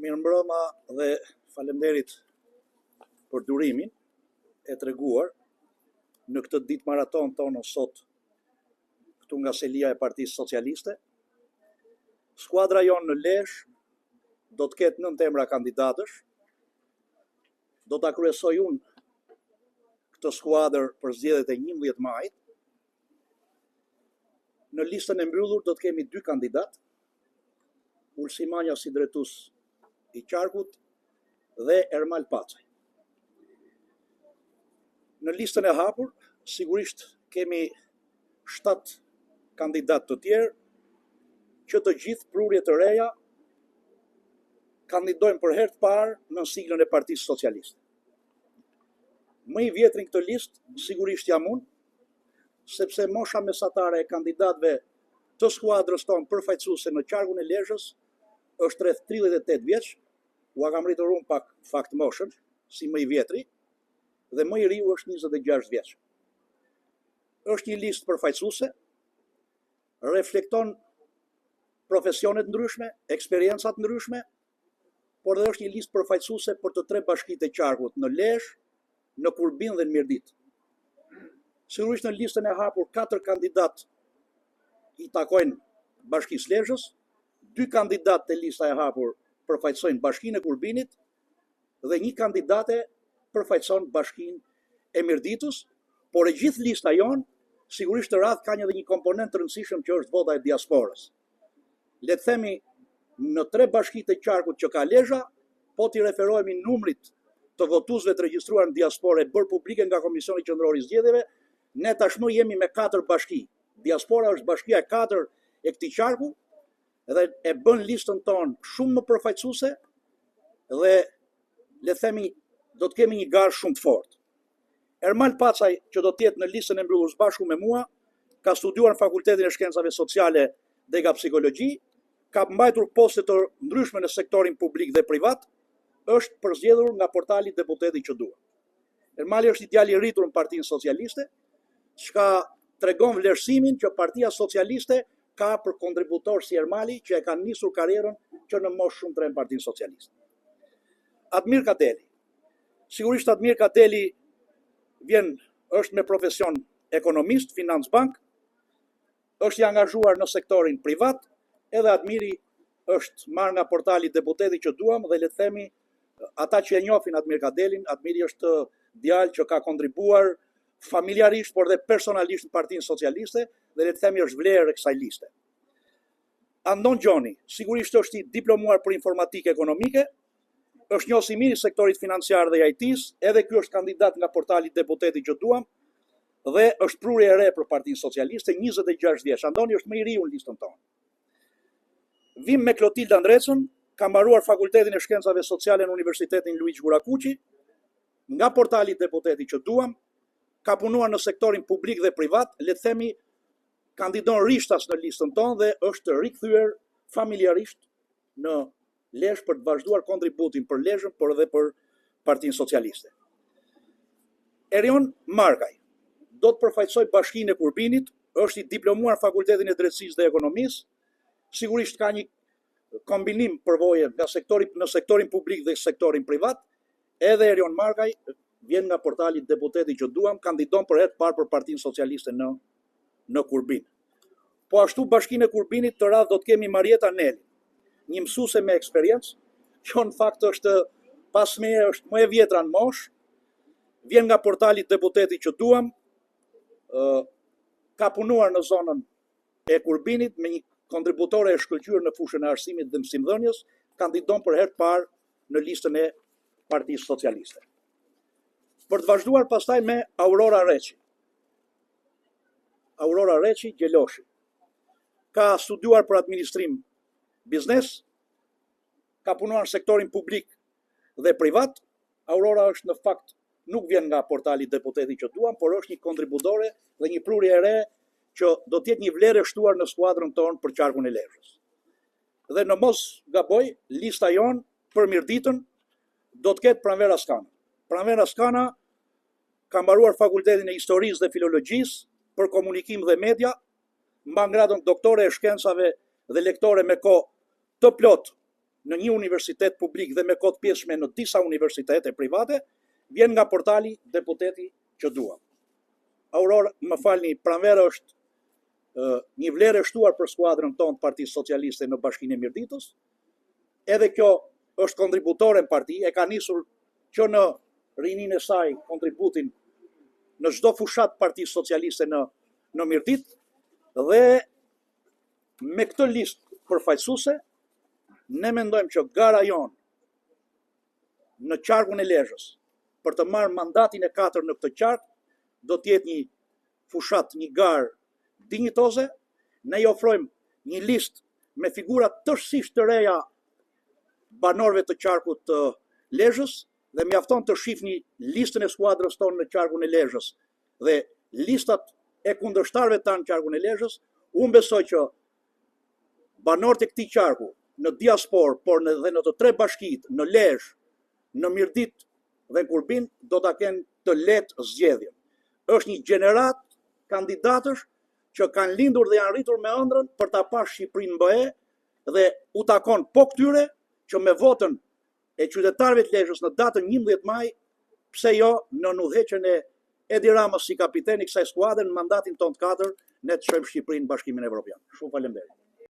Mirëmbrëma dhe faleminderit për durimin e treguar në këtë ditë maraton tonë sot këtu nga selia e Partisë Socialiste. Skuadra jonë në Lezhë do të ketë 9 emra kandidatësh. Do ta kryesoj unë këtë skuadër për zgjedhjet e 11 majit. Në listën e mbyllur do të kemi 2 kandidatë, Ulsi Manja si drejtues i qarkut dhe Ermal Pacaj. Në listën e hapur, sigurisht kemi 7 kandidatë të tjerë, që të gjithë prurje të reja kandidojnë për herë të parë në siglën e Partisë Socialiste. Më i vjetri në këtë listë, sigurisht jam unë, sepse mosha mesatare e kandidatëve të skuadrës tonë përfaqësuese në qarkun e Lezhës është rreth 38 vjeç, ua kam rritur unë pak fakt moshën, si më i vjetri, dhe më i riu është 26 vjeç. Është një listë përfaqësuese, reflekton profesionet ndryshme, eksperiencat ndryshme, por dhe është një listë përfaqësuese për të 3 bashkitë e qarkut, në Lezhë, në Kurbin dhe në Mirdit. Sigurisht në listën e hapur 4 kandidatë i takojnë Bashkisë Lezhës, 2 kandidatë të lista e hapur përfaqësojnë Bashkinë e Kurbinit dhe 1 kandidate përfaqëson Bashkinë e Mirditës, por e gjithë lista jonë sigurisht të radhë ka një komponent të rëndësishëm që është vota e diasporës. Le të themi në 3 bashkitë e qarkut që ka Lezhë, po t'i referohemi numrit të votuesve të regjistruar në diasporë bërë publike nga Komisioni Qendror i Zgjedhjeve, ne tashmë jemi me 4 bashki. Diaspora është bashkia e 4 e këtij qarku dhe e bën listën tonë shumë më përfaqësuese dhe le të themi do të kemi një garë shumë të fortë. Ermal Pacaj, që do të jetë në listën e mbyllur bashku me mua, ka studiuar në Fakultetin e Shkencave Sociale dhe nga Psikologji, ka mbajtur poste të ndryshme në sektorin publik dhe privat, është përzgjedhur nga portali Deputeti që dua. Ermali është i djali i rritur në Partinë Socialiste, çka tregon vlerësimin që Partia Socialiste ka për kontributor si Ermali që e kanë nisur karrierën që në moshë shumë të re në Partinë Socialiste. Admir Kadeli. Sigurisht Admir Kadeli është me profesion ekonomist, financbank, është i angazhuar në sektorin privat, edhe Admiri është marrë nga portali Deputeti që duam dhe le të themi ata që e njohin Admir Kadelin, Admiri është djalë që ka kontribuar familjarisht, por dhe personalisht në Partinë Socialiste dhe le të themi është vlerë e kësaj liste. Andon Gjoni, sigurisht është i diplomuar për informatikë ekonomike, është njohës i mirë i sektorit financiar dhe i IT-s, edhe ky është kandidat nga portali Deputeti që duam dhe është prurje e re për Partinë Socialiste, 26 vjeç. Andoni është më i riu në listën tonë. Vim me Klotilda Ndrecën, ka mbaruar Fakultetin e Shkencave Sociale në Universitetin Luigjë Gurakuqi, nga portali Deputeti që duam, ka punuar në sektorin publik dhe privat, le të themi kandidon rishtas në listën tonë dhe është rikthyer familjarisht në Lezhë për të vazhduar kontributin për Lezhën, por edhe për Partinë Socialiste. Erion Markaj do të përfaqësoj Bashkinë e Kurbinit, është i diplomuar në Fakultetin e Drejtësisë dhe Ekonomisë, sigurisht ka një kombinim përvoje në sektorin publik dhe sektorin privat, edhe Erion Markaj vjen nga portali Deputeti që duam, kandidon për herë të parë për Partinë Socialiste në Kurbin. Po ashtu Bashkinë e Kurbinit të radhë do të kemi Marieta Neli, një mësuese me eksperiencë, që në fakt është pas meje është më e vjetra në moshë, vjen nga portali Deputeti që duam, ka punuar në zonën e Kurbinit me një kontributore e shkëlqyer në fushën e arsimit dhe mësimdhënies, kandidon për herë të parë në listën e Partisë Socialiste. Për të vazhduar pastaj me Aurora Reçi. Aurora Reçi Gjeloshi. Ka studiuar për administrim biznes, ka punuar në sektorin publik dhe privat. Aurora është në fakt nuk vjen nga portali Deputeti që duam, por është një kontributore dhe një prurje e re që do të jetë një vlerë e shtuar në skuadrën tonë për qarkun e Lezhës. Dhe në mos gaboj, lista jonë për Mirditën do të ketë Pranver Askana. Pranver Askana ka mbaruar Fakultetin e Historisë dhe Filologjisë për komunikim dhe media, mban gradën doktore e shkencave dhe lektore me kohë të plot në një universitet publik dhe me kohë të pjesshme në disa universitete private, vjen nga portali Deputeti që dua. Aurora, më falni, pranvera është një vlerë e shtuar për skuadrën tonë të Partisë Socialiste në Bashkinë e Mirditës. Edhe kjo është kontributore në parti, e ka nisur që në rinin e saj kontributin në çdo fushat Partisë Socialiste në Mirdit, dhe me këtë listë përfaqësuese ne mendojmë që gara jonë në qarkun e Lezhës për të marrë mandatin e 4 në këtë qark do të jetë një fushat, një garë dinjitoze. Ne i ofrojmë një listë me figura tërësisht të reja banorëve të qarkut të Lezhës dhe mjafton të shihni listën e skuadrës tonë në qarkun e Lezhës dhe listat e kundërshtarëve tanë në qarkun e Lezhës. Unë besoj që banorët e këtij qarku në diaspor, por dhe në të 3 bashkitë, në Lezhë, në Mirdit dhe në Kurbin, do ta kenë të lehtë zgjedhjen. Është një gjenerat kandidatësh që kanë lindur dhe janë rritur me ëndrrën për ta pasur Shqipërinë BE dhe u takon po këtyre që me votën e qytetarëve të Lezhës në datën 11 maj, pse jo në udhëheqjen e Edi Ramës si kapiten i kësaj skuadre në mandatin ton të 4, ne të shohim Shqipërinë në Bashkimin Evropian. Shumë faleminderit.